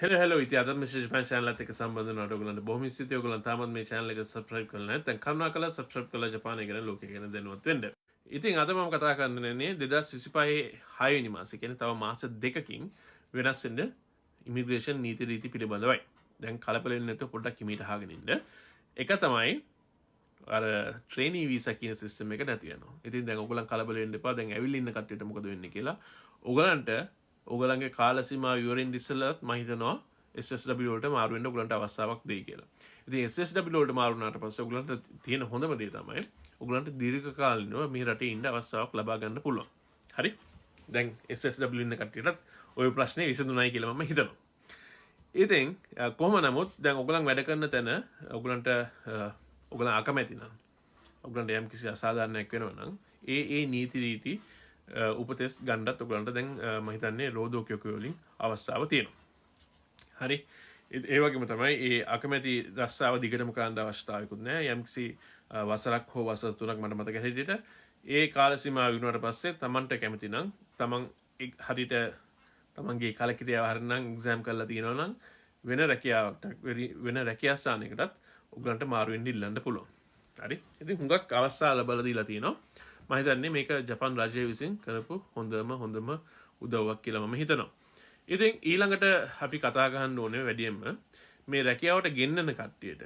hello ඉතින් අද message පෑන් channel එකත් එක්ක සම්බන්ධ වෙනවට ඔයගොල්ලන්ට බොහොම ස්තුතියි. ඔයගොල්ලන් තාමත් මේ channel එක subscribe කරලා නැත්නම් කරුණාකරලා subscribe කරලා ජපානය ගැන ලෝකය ගැන දැනුවත් වෙන්න. ඉතින් අද මම කතා කරන්නේ 2025 6 වෙනි මාසේ කියන්නේ තව මාස දෙකකින් වෙනස් වෙන්න ඉමිග්‍රේෂන් නීති රීති පිළිබඳවයි. දැන් කලබල වෙන්නේ නැතුව පොඩ්ඩක් හිමීට අහගෙන ඉන්න. එක තමයි අර ට්‍රේනී වීසා කියන සිස්ටම් එක නැති වෙනවා. ඉතින් දැන් ඔයගොල්ලන් කලබල වෙන්න එපා. දැන් ඇවිල්ලා ඉන්න කට්ටියට මොකද වෙන්නේ කියලා. ඔයගලන්ට ඔයගලන්ගේ කාල සීමාව ඉවරින් ඉස්සෙල්ලත් මම හිතනවා SSW වලට මාරු වෙන්න ඔයගලන්ට අවස්ථාවක් දෙයි කියලා. ඉතින් SSW වලට මාරු වුණාට පස්සේ ඔයගලන්ට තියෙන හොඳම දේ තමයි ඔයගලන්ට දීර්ඝ කාලිනව මේ රටේ ඉන්න අවස්ථාවක් ලබා ගන්න පුළුවන්. හරි? දැන් SSW ඉන්න කට්ටියටත් ওই ප්‍රශ්නේ විසඳුණයි කියලා මම හිතනවා. ඉතින් කොහොම නමුත් දැන් ඔයගලන් වැඩ කරන තැන ඔයගලන්ට ඔයගලන් අකමැති නම් ඔයගලන්ට යම් කිසි අසාධාරණයක් වෙනවා නම් ඒ නීති රීති උපදෙස් ගන්නත් ඔයගලන්ට දැන් මම හිතන්නේ රෝදෝකියෝ වලින් අවස්ථාව තියෙනවා. හරි ඒ වගේම තමයි ඒ අකමැති රස්සාව දිගටම කරන්න අවශ්‍යතාවයකුත් නැහැ. යම්කිසි වසරක් හෝ වසර 3ක් මට මතක හැටියට ඒ කාල සීමාව ඉක්මනට පස්සේ Tamanට කැමති නම් Taman හරියට Tamanගේ කලකිරියාව හරිනම් එක්සෑම් කරලා තියෙනවා නම් වෙන රැකියාවකට වෙන රැකියා ස්ථානයකටත් ඔයගලන්ට මාරු වෙන්න ඉල්ලන්න පුළුවන්. හරි. ඉතින් හුඟක් අවස්ථා ලැබලා දීලා තියෙනවා. මම හිතන්නේ මේක ජපාන් රජය විසින් කරපු හොඳම උදව්වක් කියලා මම හිතනවා. ඉතින් ඊළඟට අපි කතා කරන්න ඕනේ වැඩියෙන්ම මේ රැකියාවට ගෙන්නන කට්ටියට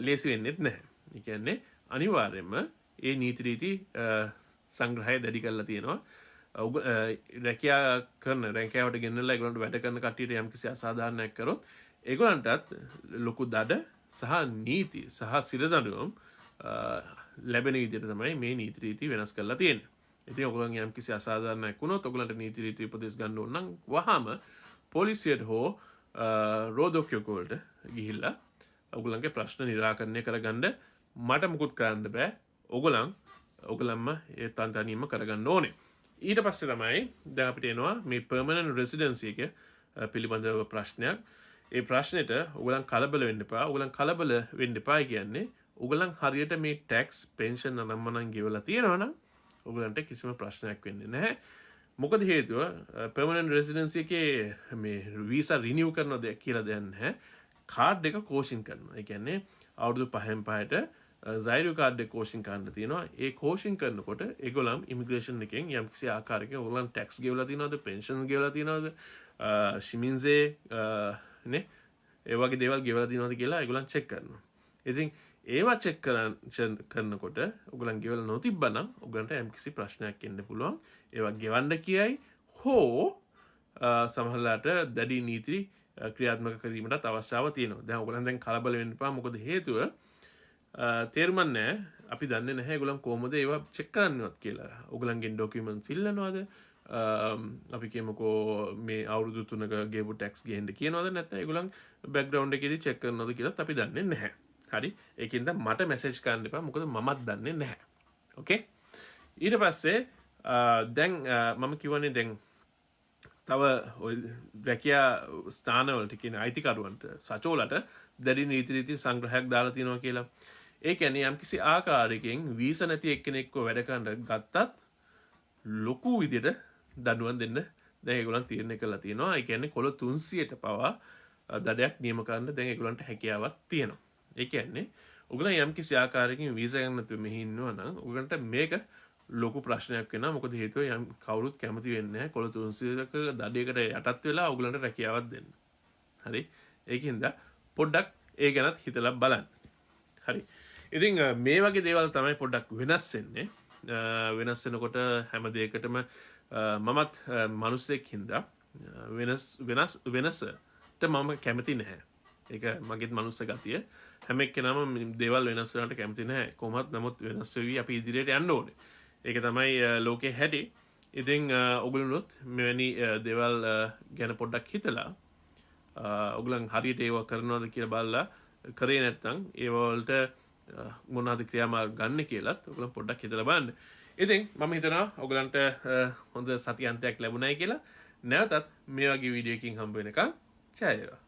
ලේසි වෙන්නේත් නැහැ. ඒ කියන්නේ අනිවාර්යයෙන්ම ඒ නීති රීති සංග්‍රහය දැඩි කරලා තියෙනවා. රැකියාවට ගෙන්නලා ඒගොල්ලන්ට වැඩ කරන කට්ටියට යම්කිසි අසාධාරණයක් කරොත් ඒගොල්ලන්ටත් ලොකු දඩ සහ නීති සහ සිරදඬුවම් ලැබෙන විදිහට තමයි මේ නීති රීති වෙනස් කරලා තියෙන්නේ. ඉතින් ඔයගොල්ලන් යම් කිසි අසාධාරණයක් වුණොත් ඔයගොල්ලන්ට නීති රීති උපදෙස් ගන්න ඕන නම් වහාම පොලිසියට හෝ රෝදෝකියෝ වලට ගිහිල්ලා ඔයගොල්ලන්ගේ ප්‍රශ්න නිරාකරණය කරගන්න මට මුකුත් කරන්න බෑ. ඔයගොල්ලන්ම ඒ තන්තනියම කරගන්න ඕනේ. ඊට පස්සේ තමයි දැන් අපිට එනවා මේ permanent residency එක පිළිබඳව ප්‍රශ්නයක්. ඒ ප්‍රශ්නෙට ඔයගොල්ලන් කලබල වෙන්න එපා. ඔයගොල්ලන් කලබල වෙන්න එපා කියන්නේ ඔයගොල්ලන් හරියට මේ tax pension අනම්මනම් ගෙවලා තියෙනවා නම් ඔයගලන්ට කිසිම ප්‍රශ්නයක් වෙන්නේ නැහැ. මොකද හේතුව permanent residency එකේ මේ වීසා රිනිව් කරනවද කියලා දෙයක් නැහැ. කාඩ් එක කෝෂින් කරනවා. ඒ කියන්නේ අවුරුදු 5න් 5ට සයිරියෝ කාඩ් එක කෝෂින් කරන්න තියෙනවා. ඒ කෝෂින් කරනකොට ඒගොල්ලන් ඉමිග්‍රේෂන් එකෙන් යම්කිසි ආකාරයකින් ඔයගලන් ටැක්ස් ගෙවලා තියෙනවද, පෙන්ෂන්ස් ගෙවලා තියෙනවද, ශිමින්සේ නේ ඒ වගේ දේවල් ගෙවලා තියෙනවද කියලා ඒගොල්ලන් චෙක් කරනවා. ඉතින් ඒවා චෙක් කරනකොට ඔයගලන් ගෙවලා නොතිබ්බනම් ඔයගලන්ට යම්කිසි ප්‍රශ්නයක් එන්න පුළුවන්. ඒවා ගෙවන්න කියයි හෝ සමහරලාට දැඩි නීති ක්‍රියාත්මක කිරීමටත් අවස්ථාව තියෙනවා. දැන් ඔයගලන් දැන් කලබල වෙන්න එපා. මොකද හේතුව තේරුම් නැහැ. අපි දන්නේ නැහැ ඔයගලන් කොහොමද ඒවා චෙක් කරන්නවත් කියලා. ඔයගලන්ගෙන් ඩොකියුමන්ට්ස් ඉල්ලනවද? අපි කියමුකෝ මේ අවුරුදු 3ක ගෙවපු ටැක්ස් ගේන්න කියනවද නැත්නම් ඒගොල්ලන් බෑග්ග්‍රවුන්ඩ් එකේදී චෙක් කරනවද කියලාත් අපි දන්නේ නැහැ. හරි ඒකින්ද මට මැසේජ් කරන්න එපා මොකද මමත් දන්නේ නැහැ. ඕකේ ඊට පස්සේ දැන් මම කියවනේ දැන් තව ඔය රැකියා ස්ථානවලට කියන අයිතිකරුවන්ට සචෝලට දැඩි නීති රීති සංග්‍රහයක් දාලා තියෙනවා කියලා. ඒ කියන්නේ යම්කිසි ආකාරයකින් වීසා නැති එක්කෙනෙක්ව වැඩ කරන්න ගත්තත් ලොකු විදියට දඬුවම් දෙන්න දැන් ඒගොල්ලන් තීරණය කරලා තියෙනවා. ඒ කියන්නේ කොළ 300ට පවා දඩයක් නියම කරන්න දැන් ඒගොල්ලන්ට හැකියාවක් තියෙනවා. ඒ කියන්නේ ඔයගොල්ලන් යම් කිසි ආකාරයකින් වීසා ගන්න නැතුව මෙහි ඉන්නවා නම් ඔයගොල්ලන්ට මේක ලොකු ප්‍රශ්නයක් වෙනවා. මොකද හේතුව යම් කවුරුත් කැමති වෙන්නේ නැහැ කොළ 300ක දඩයකට යටත් වෙලා ඔයගොල්ලන්ට රැකියාවක් දෙන්න. හරි ඒකින්ද පොඩ්ඩක් ඒ ගැනත් හිතලා බලන්න. හරි ඉතින් මේ වගේ දේවල් තමයි පොඩ්ඩක් වෙනස් වෙන්නේ. වෙනස් වෙනකොට හැම දෙයකටම මමත් මිනිස්සෙක් හින්දා වෙනසට මම කැමති නැහැ. ඒක මගේත් මනුස්ස ගතිය. හැම එක්කෙනාම දේවල් වෙනස් වෙනවට කැමති නැහැ. කොහොමත් නමුත් වෙනස් වෙවි අපි ඉදිරියට යන්න ඕනේ. ඒක තමයි ලෝකේ හැටි. ඉතින් ඔයගොල්ලොත් මෙවැනි දේවල් ගැන පොඩ්ඩක් හිතලා ඔයගොල්ලන් හරියට ඒව කරනවද කියලා බලලා කරේ නැත්නම් ඒව වලට මොනවාද ක්‍රියාමාර්ග ගන්න කියලාත් ඔයගොල්ලන් පොඩ්ඩක් හිතලා බලන්න. ඉතින් මම හිතනවා ඔයගොල්ලන්ට හොඳ සතියන්තයක් ලැබුණයි කියලා. නැවතත් මේ වගේ වීඩියෝ එකකින් හම්බ වෙනකම් ජය වේවා.